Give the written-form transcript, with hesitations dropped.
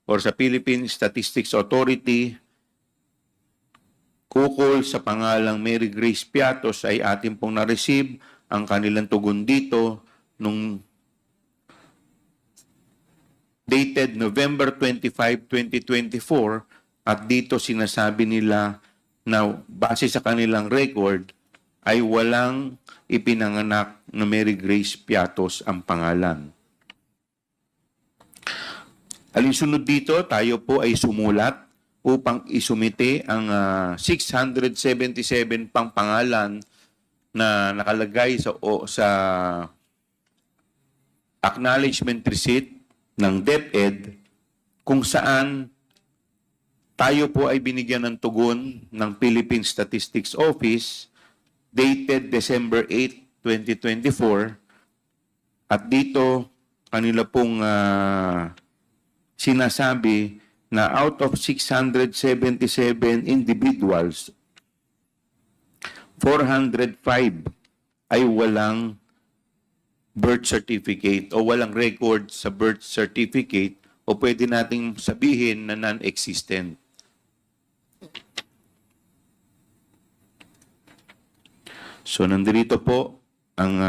or sa Philippine Statistics Authority, kukol sa pangalang Mary Grace Piatos ay atin pong na-receive ang kanilang tugon dito nung dated November 25, 2024 at dito sinasabi nila na base sa kanilang record ay walang ipinanganak na Mary Grace Piatos ang pangalan. Alinsunod dito, tayo po ay sumulat upang isumite ang 677 pang pangalan na nakalagay sa acknowledgement receipt ng DepEd kung saan tayo po ay binigyan ng tugon ng Philippine Statistics Office dated December 8, 2024 at dito kanila pong sinasabi na out of 677 individuals, 405 ay walang birth certificate o walang record sa birth certificate o pwede nating sabihin na non-existent. So, nandito po ang